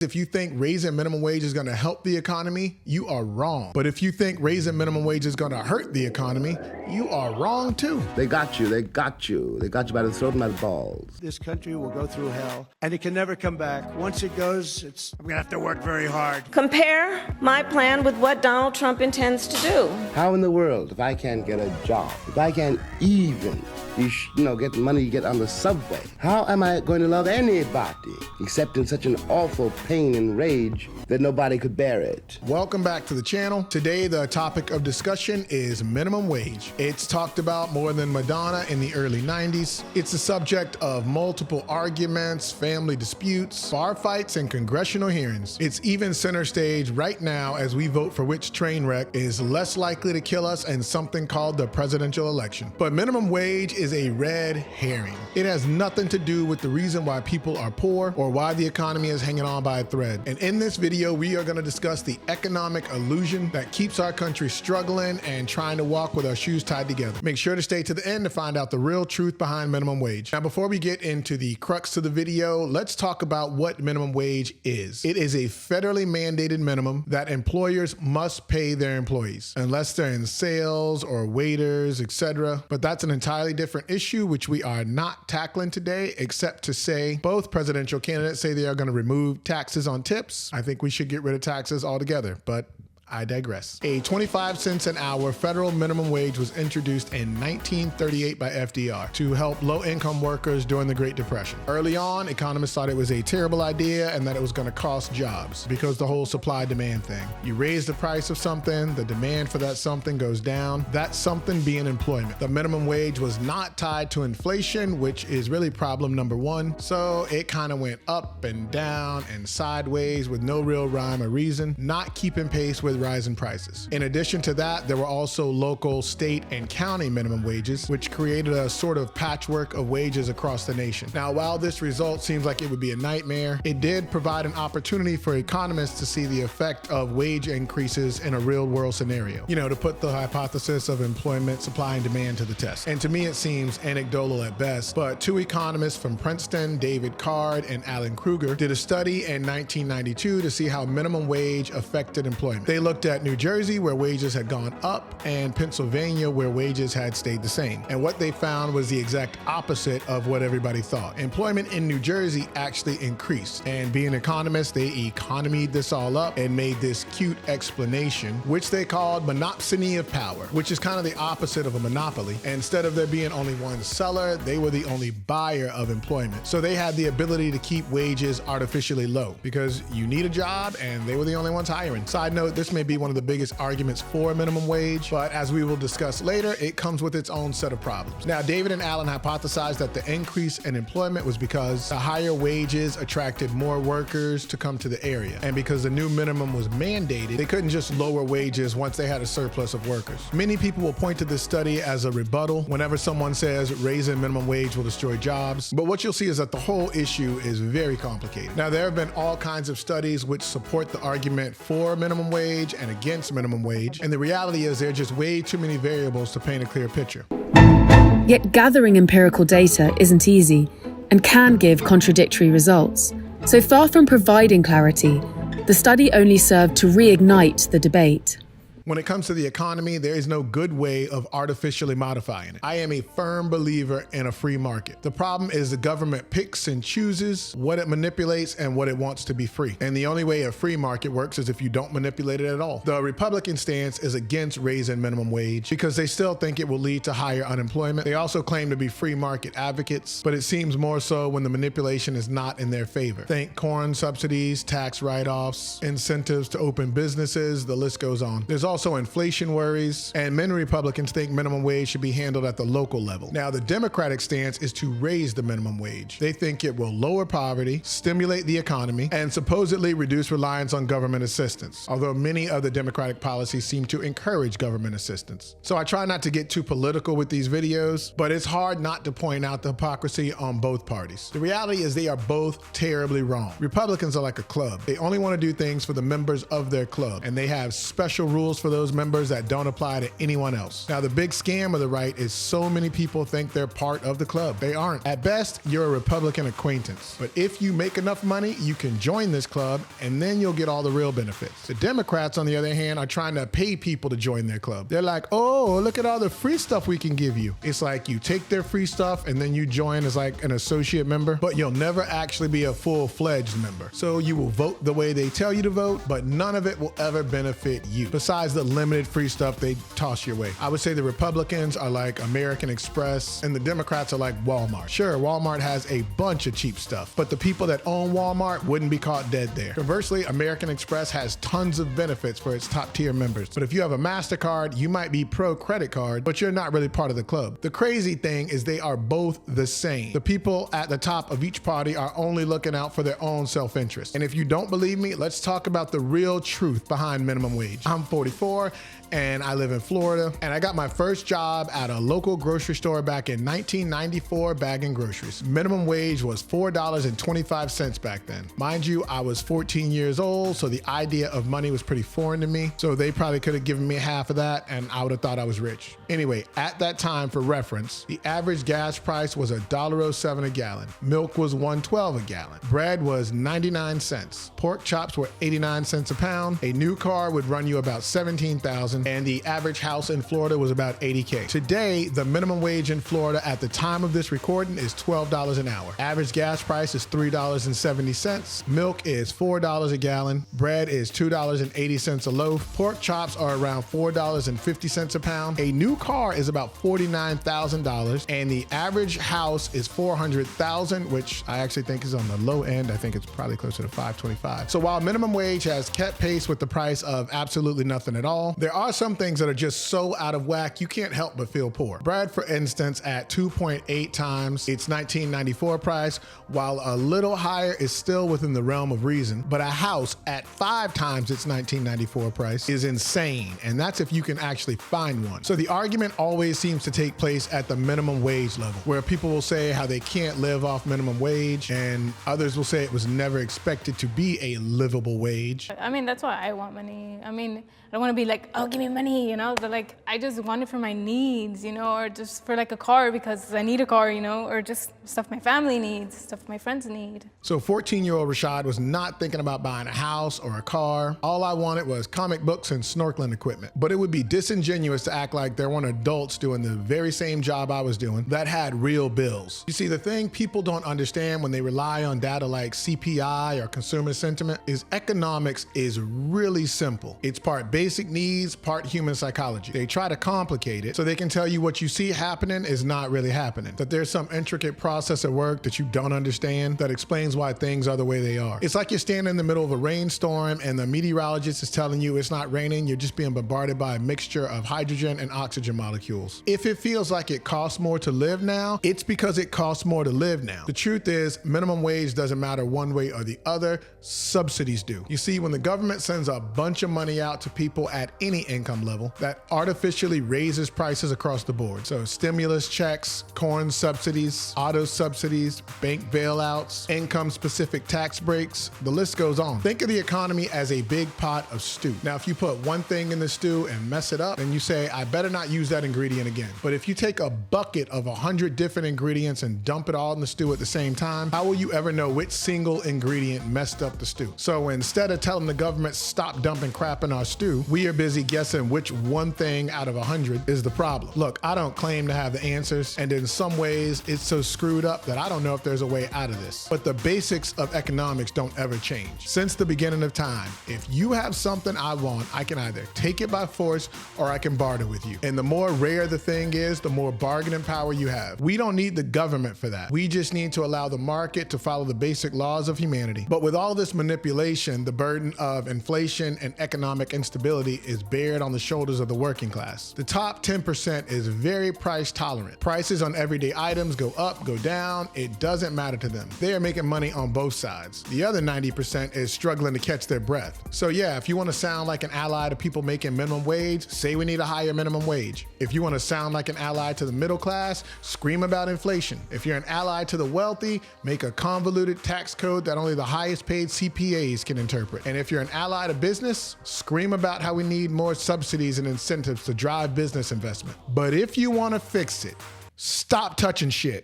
If you think raising minimum wage is going to help the economy, you are wrong. But if you think raising minimum wage is going to hurt the economy, you are wrong too. They got you. They got you. They got you by the throat and by the balls. This country will go through hell, and it can never come back. Once it goes, I'm going to have to work very hard. Compare my plan with what Donald Trump intends to do. How in the world, if I can't get a job, if I can't even get money to get on the subway, how am I going to love anybody except in such an awful pain and rage that nobody could bear it? Welcome back to the channel. Today, the topic of discussion is minimum wage. It's talked about more than Madonna in the early 90s. It's the subject of multiple arguments, family disputes, bar fights, and congressional hearings. It's even center stage right now as we vote for which train wreck is less likely to kill us in something called the presidential election. But minimum wage is a red herring. It has nothing to do with the reason why people are poor or why the economy is hanging on by a thread. And in this video, we are going to discuss the economic illusion that keeps our country struggling and trying to walk with our shoes tied together. Make sure to stay to the end to find out the real truth behind minimum wage. Now, before we get into the crux of the video, let's talk about what minimum wage is. It is a federally mandated minimum that employers must pay their employees, unless they're in sales or waiters, etc. But that's an entirely different issue, which we are not tackling today, except to say both presidential candidates say they are going to remove taxes on tips. I think we should get rid of taxes altogether, but I digress. A 25 cents an hour federal minimum wage was introduced in 1938 by FDR to help low-income workers during the Great Depression. Early on, economists thought it was a terrible idea and that it was going to cost jobs because the whole supply-demand thing. You raise the price of something, the demand for that something goes down. That something being employment. The minimum wage was not tied to inflation, which is really problem number one. So it kind of went up and down and sideways with no real rhyme or reason, not keeping pace with rising prices. In addition to that, there were also local, state, and county minimum wages, which created a sort of patchwork of wages across the nation. Now, while this result seems like it would be a nightmare, it did provide an opportunity for economists to see the effect of wage increases in a real-world scenario. To put the hypothesis of employment, supply, and demand to the test. And to me, it seems anecdotal at best, but two economists from Princeton, David Card and Alan Kruger, did a study in 1992 to see how minimum wage affected employment. They looked at New Jersey, where wages had gone up, and Pennsylvania, where wages had stayed the same. And what they found was the exact opposite of what everybody thought. Employment in New Jersey actually increased. And being economists, they economied this all up and made this cute explanation, which they called monopsony of power, which is kind of the opposite of a monopoly. And instead of there being only one seller, they were the only buyer of employment. So they had the ability to keep wages artificially low because you need a job and they were the only ones hiring. Side note, this may be one of the biggest arguments for minimum wage, but as we will discuss later, it comes with its own set of problems. Now, David and Alan hypothesized that the increase in employment was because the higher wages attracted more workers to come to the area. And because the new minimum was mandated, they couldn't just lower wages once they had a surplus of workers. Many people will point to this study as a rebuttal whenever someone says raising minimum wage will destroy jobs. But what you'll see is that the whole issue is very complicated. Now, there have been all kinds of studies which support the argument for minimum wage and against minimum wage. And the reality is there are just way too many variables to paint a clear picture. Yet gathering empirical data isn't easy and can give contradictory results. So far from providing clarity, the study only served to reignite the debate. When it comes to the economy, there is no good way of artificially modifying it. I am a firm believer in a free market. The problem is the government picks and chooses what it manipulates and what it wants to be free. And the only way a free market works is if you don't manipulate it at all. The Republican stance is against raising minimum wage because they still think it will lead to higher unemployment. They also claim to be free market advocates, but it seems more so when the manipulation is not in their favor. Think corn subsidies, tax write-offs, incentives to open businesses, the list goes on. There's also inflation worries, and many Republicans think minimum wage should be handled at the local level. Now, the Democratic stance is to raise the minimum wage. They think it will lower poverty, stimulate the economy, and supposedly reduce reliance on government assistance, although many of the Democratic policies seem to encourage government assistance. So I try not to get too political with these videos, but it's hard not to point out the hypocrisy on both parties. The reality is they are both terribly wrong. Republicans are like a club. They only want to do things for the members of their club, and they have special rules for those members that don't apply to anyone else. Now, the big scam of the right is so many people think they're part of the club. They aren't. At best, you're a Republican acquaintance. But if you make enough money, you can join this club and then you'll get all the real benefits. The Democrats, on the other hand, are trying to pay people to join their club. They're like, oh, look at all the free stuff we can give you. It's like you take their free stuff and then you join as like an associate member, but you'll never actually be a full-fledged member. So you will vote the way they tell you to vote, but none of it will ever benefit you, besides the limited free stuff they toss your way. I would say the Republicans are like American Express and the Democrats are like Walmart. Sure, Walmart has a bunch of cheap stuff, but the people that own Walmart wouldn't be caught dead there. Conversely, American Express has tons of benefits for its top tier members. But if you have a MasterCard, you might be pro credit card, but you're not really part of the club. The crazy thing is they are both the same. The people at the top of each party are only looking out for their own self-interest. And if you don't believe me, let's talk about the real truth behind minimum wage. I'm 44 and I live in Florida, and I got my first job at a local grocery store back in 1994 bagging groceries. Minimum wage was $4.25 back then. Mind you, I was 14 years old, so the idea of money was pretty foreign to me, so they probably could have given me half of that and I would have thought I was rich. Anyway, at that time, for reference, the average gas price was $1.07 a gallon. Milk was $1.12 a gallon. Bread was 99 cents. Pork chops were 89 cents a pound. A new car would run you about $17,000, and the average house in Florida was about $80K. Today, the minimum wage in Florida at the time of this recording is $12 an hour. Average gas price is $3.70. Milk is $4 a gallon. Bread is $2.80 a loaf. Pork chops are around $4.50 a pound. A new car is about $49,000, and the average house is $400,000, which I actually think is on the low end. I think it's probably closer to $525. So while minimum wage has kept pace with the price of absolutely nothing at all, there are some things that are just so out of whack you can't help but feel poor. Bread, for instance, at 2.8 times its 1994 price, while a little higher, is still within the realm of reason. But a house at 5 times its 1994 price is insane, and that's if you can actually find one. So the argument always seems to take place at the minimum wage level, where people will say how they can't live off minimum wage, and others will say it was never expected to be a livable wage. I mean, that's why I want money. I mean, I don't want to be like, oh, give me money, you know, but like, I just want it for my needs, you know, or just for like a car because I need a car, you know, or just stuff my family needs, stuff my friends need. So 14-year-old Rashad was not thinking about buying a house or a car. All I wanted was comic books and snorkeling equipment. But it would be disingenuous to act like there weren't adults doing the very same job I was doing that had real bills. You see, the thing people don't understand when they rely on data like CPI or consumer sentiment is economics is really simple. It's part basic needs, part human psychology. They try to complicate it so they can tell you what you see happening is not really happening, that there's some intricate process at work that you don't understand that explains why things are the way they are. It's like you're standing in the middle of a rainstorm and the meteorologist is telling you it's not raining, you're just being bombarded by a mixture of hydrogen and oxygen molecules. If it feels like it costs more to live now, it's because it costs more to live now. The truth is, minimum wage doesn't matter one way or the other, subsidies do. You see, when the government sends a bunch of money out to people at any income level, that artificially raises prices across the board. So stimulus checks, corn subsidies, auto subsidies, bank bailouts, income-specific tax breaks, the list goes on. Think of the economy as a big pot of stew. Now, if you put one thing in the stew and mess it up, then you say, I better not use that ingredient again. But if you take a bucket of 100 different ingredients and dump it all in the stew at the same time, how will you ever know which single ingredient messed up the stew? So instead of telling the government, stop dumping crap in our stew, we are busy guessing which one thing out of 100 is the problem. Look, I don't claim to have the answers, and in some ways, it's so screwed up that I don't know if there's a way out of this. But the basics of economics don't ever change. Since the beginning of time, if you have something I want, I can either take it by force or I can barter with you. And the more rare the thing is, the more bargaining power you have. We don't need the government for that. We just need to allow the market to follow the basic laws of humanity. But with all this manipulation, the burden of inflation and economic instability is bared on the shoulders of the working class. The top 10% is very price tolerant. Prices on everyday items go up, go down, it doesn't matter to them. They are making money on both sides. The other 90% is struggling to catch their breath. So yeah, if you want to sound like an ally to people making minimum wage, say we need a higher minimum wage. If you want to sound like an ally to the middle class, scream about inflation. If you're an ally to the wealthy, make a convoluted tax code that only the highest paid CPAs can interpret. And if you're an ally to business, scream about how how we need more subsidies and incentives to drive business investment. But if you want to fix it, stop touching shit.